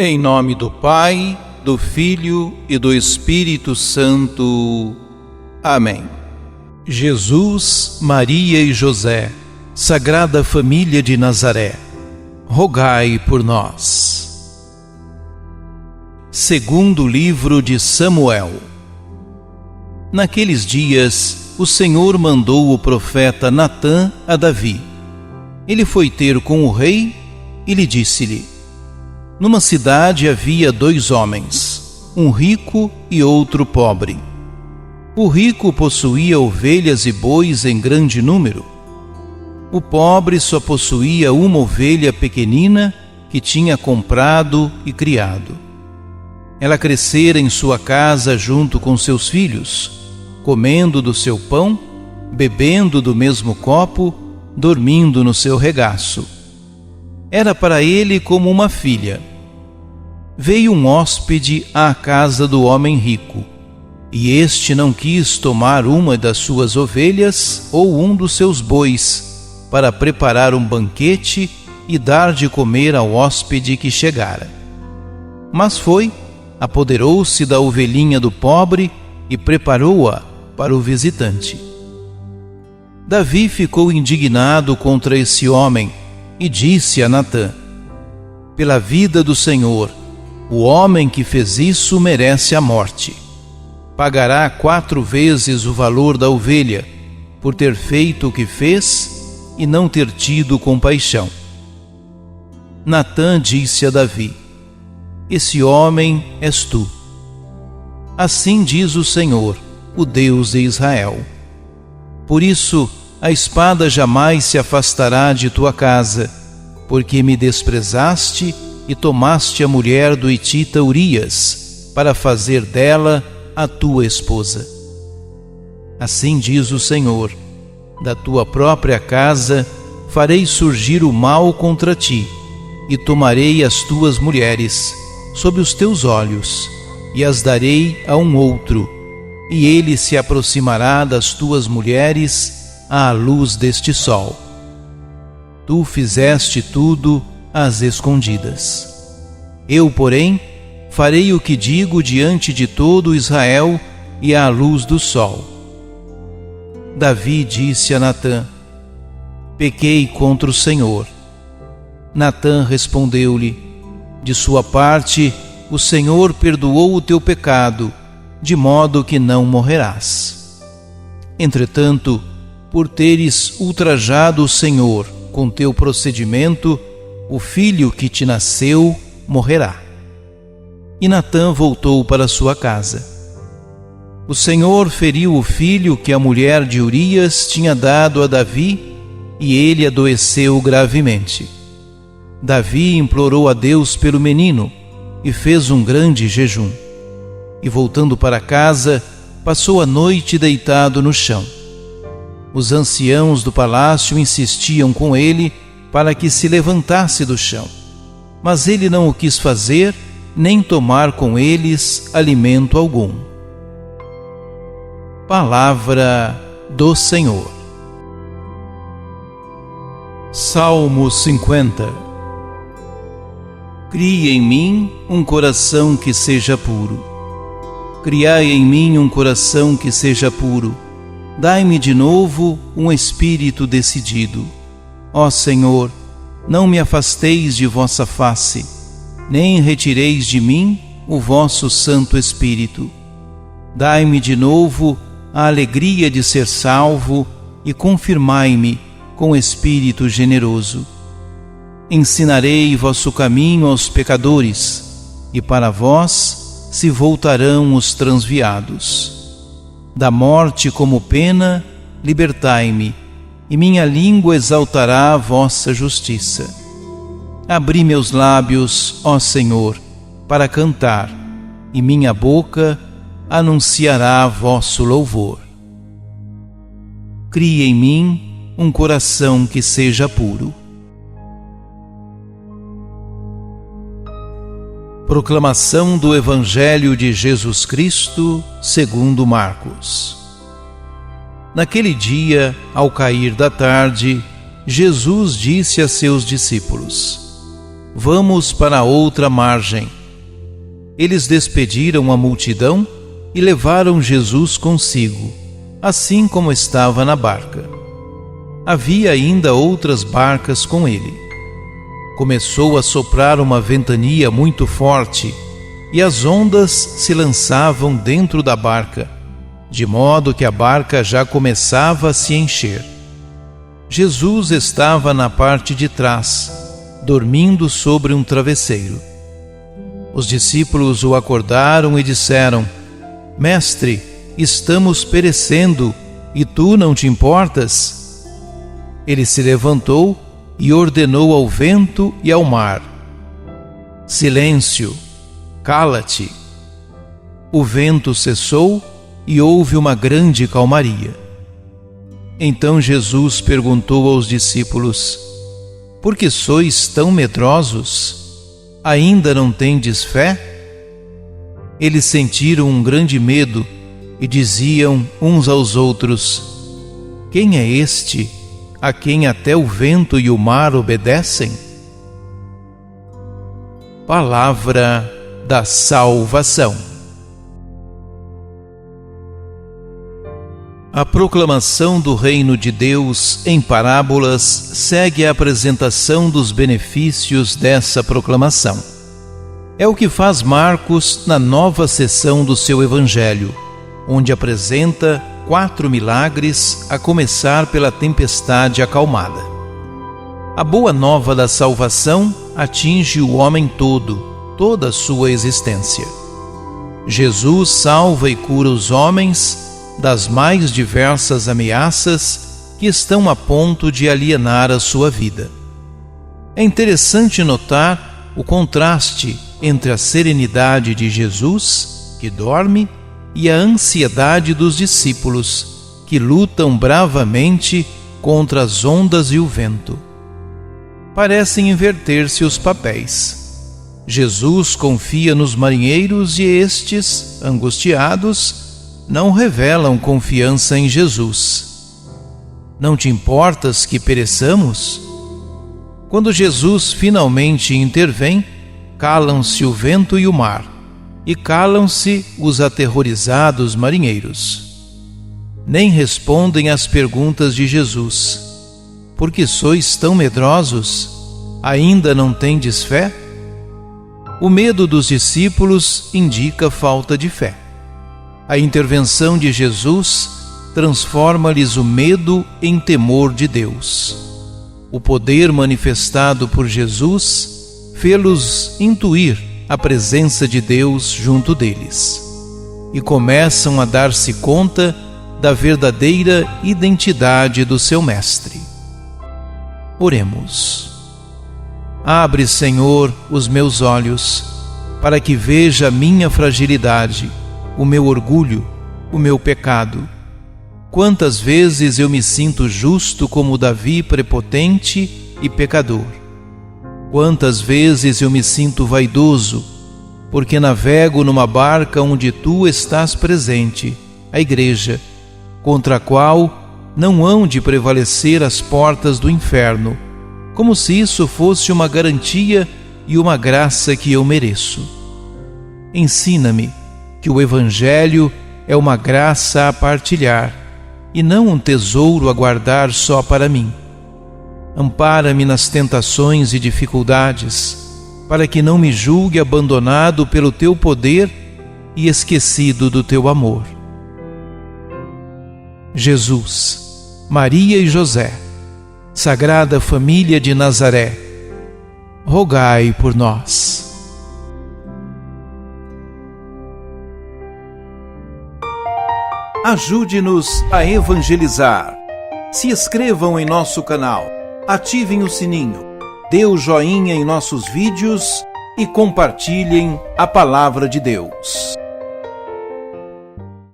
Em nome do Pai, do Filho e do Espírito Santo. Amém. Jesus, Maria e José, Sagrada Família de Nazaré, rogai por nós. Segundo livro de Samuel. Naqueles dias, o Senhor mandou o profeta Natã a Davi. Ele foi ter com o rei e lhe disse-lhe: numa cidade havia 2 homens, um rico e outro pobre. O rico possuía ovelhas e bois em grande número. O pobre só possuía uma ovelha pequenina que tinha comprado e criado. Ela crescera em sua casa junto com seus filhos, comendo do seu pão, bebendo do mesmo copo, dormindo no seu regaço. Era para ele como uma filha. Veio um hóspede à casa do homem rico, e este não quis tomar uma das suas ovelhas ou um dos seus bois, para preparar um banquete e dar de comer ao hóspede que chegara. Mas foi, apoderou-se da ovelhinha do pobre e preparou-a para o visitante. Davi ficou indignado contra esse homem e disse a Natã: pela vida do Senhor, o homem que fez isso merece a morte. Pagará 4 vezes o valor da ovelha, por ter feito o que fez e não ter tido compaixão. Natã disse a Davi: esse homem és tu. Assim diz o Senhor, o Deus de Israel: por isso a espada jamais se afastará de tua casa, porque me desprezaste e tomaste a mulher do hitita Urias, para fazer dela a tua esposa. Assim diz o Senhor: da tua própria casa farei surgir o mal contra ti, e tomarei as tuas mulheres sob os teus olhos, e as darei a um outro, e ele se aproximará das tuas mulheres à luz deste sol. Tu fizeste tudo às escondidas. Eu, porém, farei o que digo diante de todo Israel e à luz do sol. Davi disse a Natã: pequei contra o Senhor. Natã respondeu-lhe: de sua parte, o Senhor perdoou o teu pecado, de modo que não morrerás. Entretanto, por teres ultrajado o Senhor com teu procedimento, o filho que te nasceu morrerá. E Natã voltou para sua casa. O Senhor feriu o filho que a mulher de Urias tinha dado a Davi, e ele adoeceu gravemente. Davi implorou a Deus pelo menino e fez um grande jejum. E voltando para casa, passou a noite deitado no chão. Os anciãos do palácio insistiam com ele para que se levantasse do chão, mas ele não o quis fazer, nem tomar com eles alimento algum. Palavra do Senhor. Salmo 50. Cria em mim um coração que seja puro. Criai em mim um coração que seja puro. Dai-me de novo um espírito decidido. Ó Senhor, não me afasteis de vossa face, nem retireis de mim o vosso Santo Espírito. Dai-me de novo a alegria de ser salvo e confirmai-me com espírito generoso. Ensinarei vosso caminho aos pecadores, e para vós se voltarão os transviados. Da morte como pena, libertai-me, e minha língua exaltará a vossa justiça. Abri meus lábios, ó Senhor, para cantar, e minha boca anunciará vosso louvor. Cria em mim um coração que seja puro. Proclamação do Evangelho de Jesus Cristo segundo Marcos. Naquele dia, ao cair da tarde, Jesus disse a seus discípulos: vamos para a outra margem. Eles despediram a multidão e levaram Jesus consigo, assim como estava na barca. Havia ainda outras barcas com ele. Começou a soprar uma ventania muito forte, e as ondas se lançavam dentro da barca, de modo que a barca já começava a se encher. Jesus estava na parte de trás, dormindo sobre um travesseiro. Os discípulos o acordaram e disseram: Mestre, estamos perecendo, e tu não te importas? Ele se levantou e ordenou ao vento e ao mar: Silêncio, cala-te. O vento cessou e houve uma grande calmaria. Então Jesus perguntou aos discípulos: Por que sois tão medrosos? Ainda não tendes fé? Eles sentiram um grande medo e diziam uns aos outros: Quem é este, a quem até o vento e o mar obedecem? Palavra da salvação. A proclamação do reino de Deus em parábolas segue a apresentação dos benefícios dessa proclamação. É o que faz Marcos na nova seção do seu Evangelho, onde apresenta 4 milagres, a começar pela tempestade acalmada. A boa nova da salvação atinge o homem todo, toda a sua existência. Jesus salva e cura os homens das mais diversas ameaças que estão a ponto de alienar a sua vida. É interessante notar o contraste entre a serenidade de Jesus, que dorme, e a ansiedade dos discípulos, que lutam bravamente contra as ondas e o vento. Parecem inverter-se os papéis. Jesus confia nos marinheiros e estes, angustiados, não revelam confiança em Jesus. Não te importas que pereçamos? Quando Jesus finalmente intervém, calam-se o vento e o mar, e calam-se os aterrorizados marinheiros. Nem respondem às perguntas de Jesus: Por que sois tão medrosos? Ainda não tendes fé? O medo dos discípulos indica falta de fé. A intervenção de Jesus transforma-lhes o medo em temor de Deus. O poder manifestado por Jesus fê-los intuir a presença de Deus junto deles, e começam a dar-se conta da verdadeira identidade do seu Mestre. Oremos. Abre, Senhor, os meus olhos, para que veja a minha fragilidade, o meu orgulho, o meu pecado. Quantas vezes eu me sinto justo como Davi, prepotente e pecador. Quantas vezes eu me sinto vaidoso, porque navego numa barca onde tu estás presente, a Igreja, contra a qual não hão de prevalecer as portas do inferno, como se isso fosse uma garantia e uma graça que eu mereço. Ensina-me que o Evangelho é uma graça a partilhar e não um tesouro a guardar só para mim. Ampara-me nas tentações e dificuldades, para que não me julgue abandonado pelo teu poder e esquecido do teu amor. Jesus, Maria e José, Sagrada Família de Nazaré, rogai por nós. Ajude-nos a evangelizar. Se inscrevam em nosso canal, ativem o sininho, dê o joinha em nossos vídeos e compartilhem a palavra de Deus.